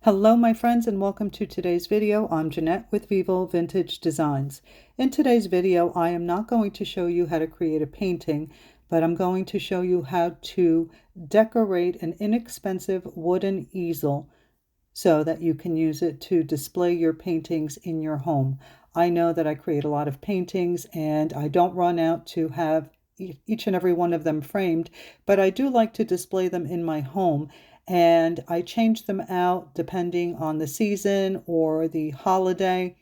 Hello my friends and welcome to today's video. I'm Jeanette with Vivo Vintage Designs. In today's video I am not going to show you how to create a painting, but I'm going to show you how to decorate an inexpensive wooden easel so that you can use it to display your paintings in your home. I know that I create a lot of paintings and I don't run out to have each and every one of them framed, but I do like to display them in my home. And I change them out depending on the season or the holiday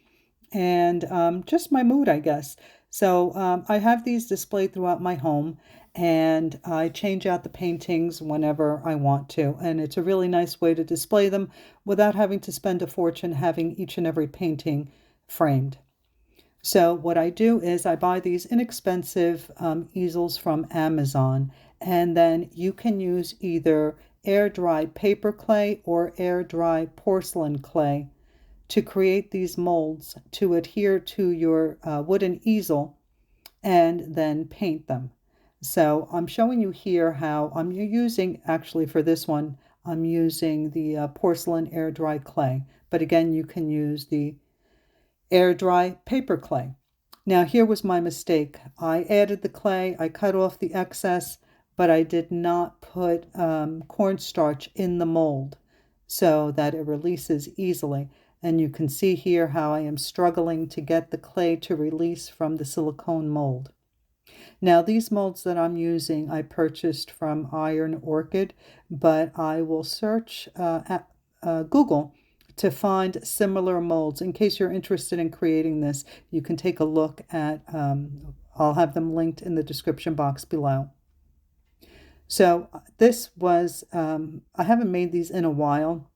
and just my mood, I guess. So I have these displayed throughout my home and I change out the paintings whenever I want to. And it's a really nice way to display them without having to spend a fortune having each and every painting framed. So what I do is I buy these inexpensive easels from Amazon, and then you can use either air dry paper clay or air dry porcelain clay to create these molds to adhere to your wooden easel and then paint them. So I'm showing you here how I'm using, actually for this one, I'm using the porcelain air dry clay. But again, you can use the air dry paper clay. Now here was my mistake. I added the clay, I cut off the excess, but I did not put cornstarch in the mold so that it releases easily. And you can see here how I am struggling to get the clay to release from the silicone mold. Now these molds that I'm using I purchased from Iron Orchid, but I will search at Google to find similar molds. In case you're interested in creating this, you can take a look at, I'll have them linked in the description box below. So this was, I haven't made these in a while.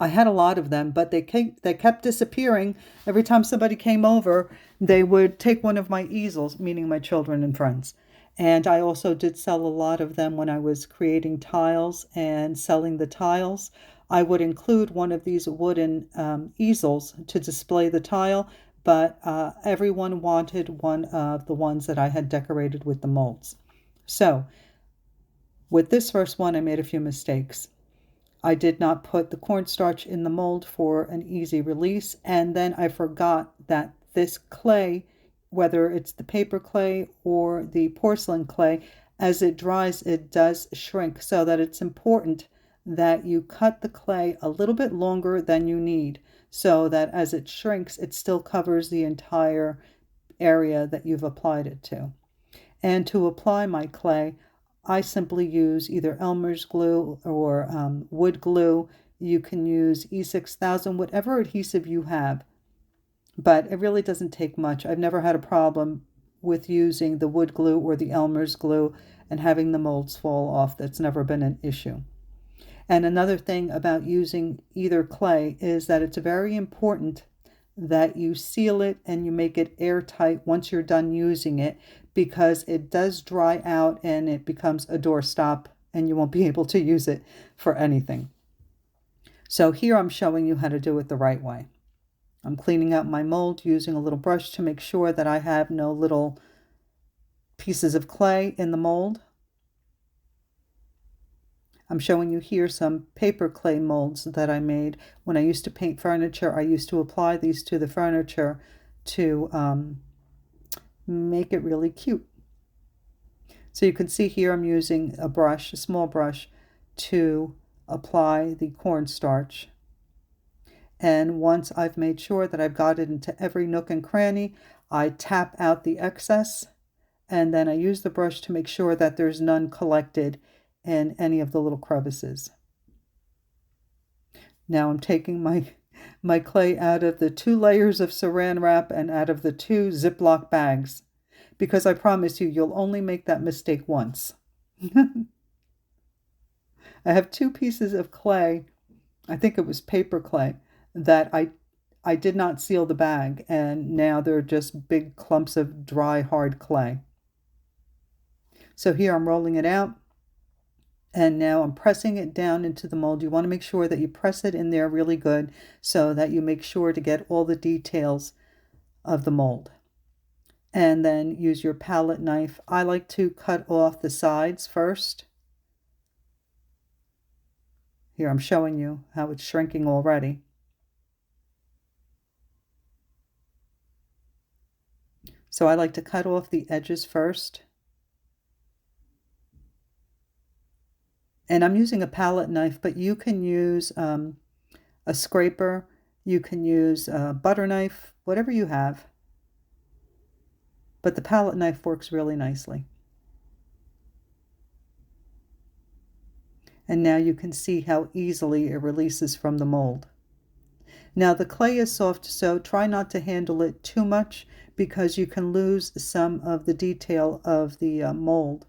I had a lot of them, but they kept disappearing. Every time somebody came over, they would take one of my easels, meaning my children and friends. And I also did sell a lot of them when I was creating tiles and selling the tiles. I would include one of these wooden easels to display the tile, but everyone wanted one of the ones that I had decorated with the molds. So with this first one, I made a few mistakes. I did not put the cornstarch in the mold for an easy release, and then I forgot that this clay, whether it's the paper clay or the porcelain clay, as it dries, it does shrink, so that it's important that you cut the clay a little bit longer than you need, so that as it shrinks, it still covers the entire area that you've applied it to. And to apply my clay, I simply use either Elmer's glue or wood glue. You can use E6000, whatever adhesive you have, but it really doesn't take much. I've never had a problem with using the wood glue or the Elmer's glue and having the molds fall off. That's never been an issue. And another thing about using either clay is that it's very important that you seal it and you make it airtight once you're done using it, because it does dry out and it becomes a doorstop and you won't be able to use it for anything. So here I'm showing you how to do it the right way. I'm cleaning out my mold using a little brush to make sure that I have no little pieces of clay in the mold. I'm showing you here some paper clay molds that I made. When I used to paint furniture, I used to apply these to the furniture to make it really cute. So you can see here I'm using a brush, a small brush, to apply the cornstarch. And once I've made sure that I've got it into every nook and cranny, I tap out the excess, and then I use the brush to make sure that there's none collected in any of the little crevices. Now I'm taking my clay out of the 2 layers of saran wrap and out of the 2 Ziploc bags, because I promise you, you'll only make that mistake once. I have 2 pieces of clay, I think it was paper clay, that I did not seal the bag, and now they're just big clumps of dry, hard clay. So here I'm rolling it out. And now I'm pressing it down into the mold. You want to make sure that you press it in there really good so that you make sure to get all the details of the mold. And then use your palette knife. I like to cut off the sides first. Here, I'm showing you how it's shrinking already. So I like to cut off the edges first. And I'm using a palette knife, but you can use a scraper. You can use a butter knife, whatever you have. But the palette knife works really nicely. And now you can see how easily it releases from the mold. Now the clay is soft, so try not to handle it too much because you can lose some of the detail of the mold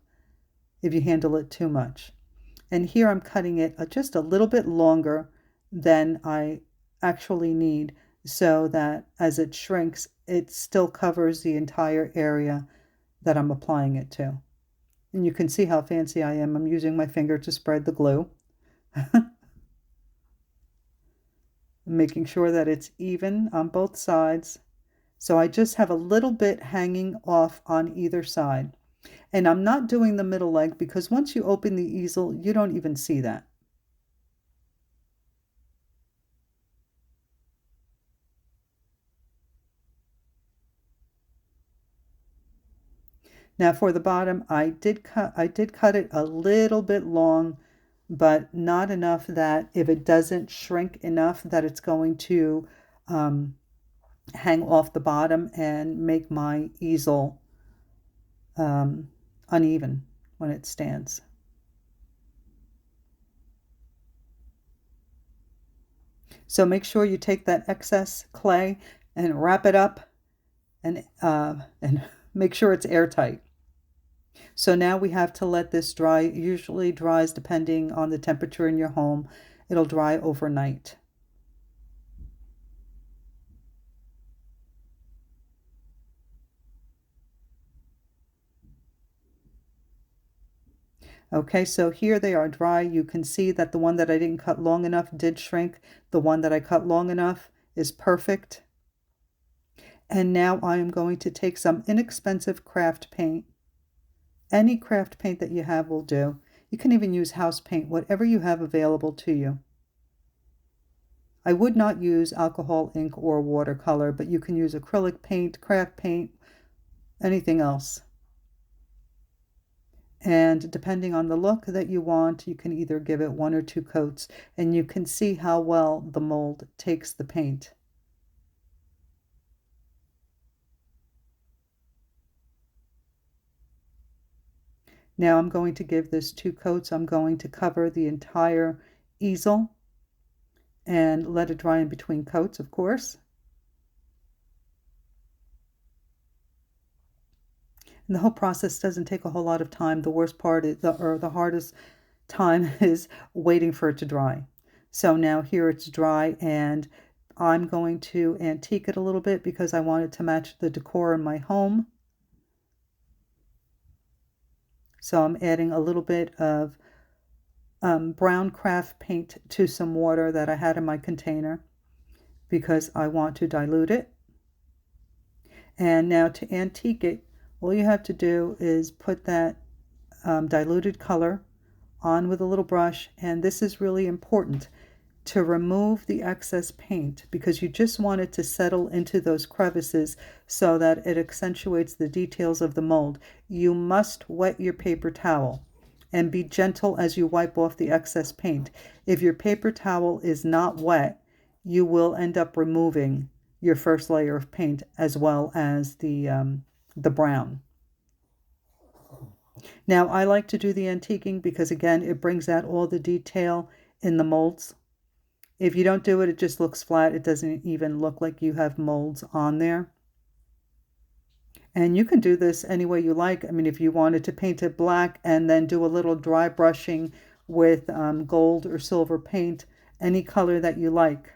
if you handle it too much. And here I'm cutting it just a little bit longer than I actually need so that as it shrinks, it still covers the entire area that I'm applying it to. And you can see how fancy I am. I'm using my finger to spread the glue. Making sure that it's even on both sides. So I just have a little bit hanging off on either side. And I'm not doing the middle leg because once you open the easel, you don't even see that. Now for the bottom, I did cut it a little bit long, but not enough that if it doesn't shrink enough that it's going to hang off the bottom and make my easel uneven when it stands. So make sure you take that excess clay and wrap it up and make sure it's airtight. So now we have to let this dry. It usually dries depending on the temperature in your home. It'll dry overnight. Okay, so here they are dry. You can see that the one that I didn't cut long enough did shrink. The one that I cut long enough is perfect. And now I am going to take some inexpensive craft paint. Any craft paint that you have will do. You can even use house paint, whatever you have available to you. I would not use alcohol ink or watercolor, but you can use acrylic paint, craft paint, anything else. And depending on the look that you want, you can either give it 1 or 2 coats, and you can see how well the mold takes the paint. Now I'm going to give this 2 coats. I'm going to cover the entire easel and let it dry in between coats, of course. And the whole process doesn't take a whole lot of time. The worst part is, or the hardest time is waiting for it to dry. So now here it's dry, and I'm going to antique it a little bit because I want it to match the decor in my home. So I'm adding a little bit of brown craft paint to some water that I had in my container because I want to dilute it. And now to antique it, all you have to do is put that diluted color on with a little brush, and this is really important to remove the excess paint because you just want it to settle into those crevices so that it accentuates the details of the mold. You must wet your paper towel and be gentle as you wipe off the excess paint. If your paper towel is not wet, you will end up removing your first layer of paint as well as the brown. Now I like to do the antiquing because again it brings out all the detail in the molds. If you don't do it, it just looks flat. It doesn't even look like you have molds on there. And you can do this any way you like. I mean, if you wanted to paint it black and then do a little dry brushing with gold or silver paint, any color that you like.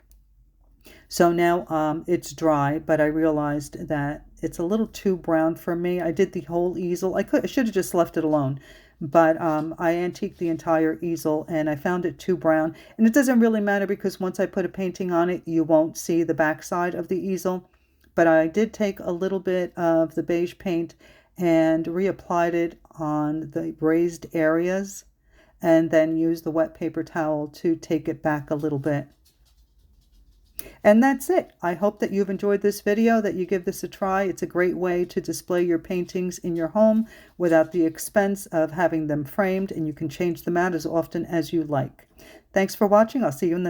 So now it's dry, but I realized that it's a little too brown for me. I did the whole easel. I should have just left it alone. But I antiqued the entire easel and I found it too brown. And it doesn't really matter because once I put a painting on it, you won't see the back side of the easel. But I did take a little bit of the beige paint and reapplied it on the raised areas. and then use the wet paper towel to take it back a little bit. And that's it. I hope that you've enjoyed this video, that you give this a try. It's a great way to display your paintings in your home without the expense of having them framed, and you can change them out as often as you like. Thanks for watching. I'll see you in the next